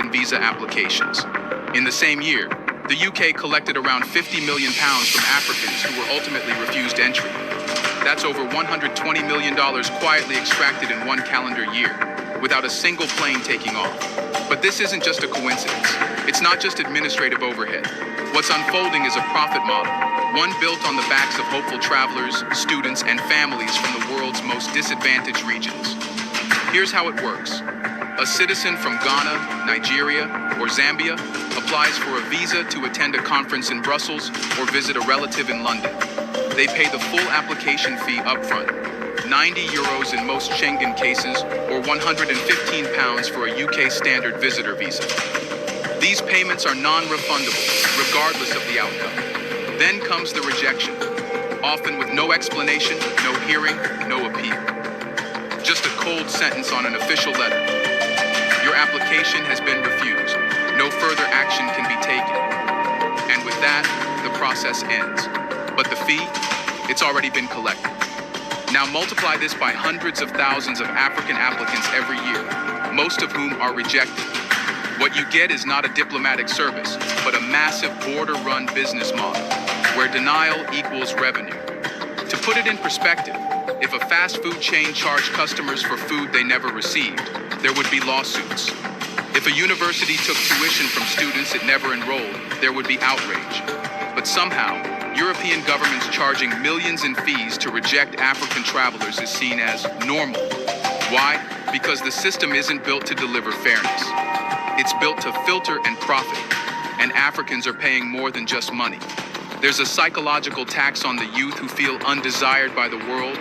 Schengen visa applications. In the same year, the UK collected around £50 million from Africans who were ultimately refused entry. That's over $120 million quietly extracted in one calendar year, without a single plane taking off. But this isn't just a coincidence. It's not just administrative overhead. What's unfolding is a profit model, one built on the backs of hopeful travelers, students, and families from the world's most disadvantaged regions. Here's how it works. A citizen from Ghana, Nigeria, or Zambia applies for a visa to attend a conference in Brussels or visit a relative in London. They pay the full application fee upfront, €90 in most Schengen cases, or £115 for a UK standard visitor visa. These payments are non-refundable, regardless of the outcome. Then comes the rejection, often with no explanation, no hearing, no appeal. Just a cold sentence on an official letter. Your application has been refused. No further action can be taken. And with that, the process ends. But the fee, it's already been collected. Now multiply this by hundreds of thousands of African applicants every year, most of whom are rejected. What you get is not a diplomatic service, but a massive border-run business model, where denial equals revenue. To put it in perspective, if a fast food chain charged customers for food they never received, there would be lawsuits. If a university took tuition from students it never enrolled, there would be outrage. But somehow, European governments charging millions in fees to reject African travelers is seen as normal. Why? Because the system isn't built to deliver fairness. It's built to filter and profit, and Africans are paying more than just money. There's a psychological tax on the youth who feel undesired by the world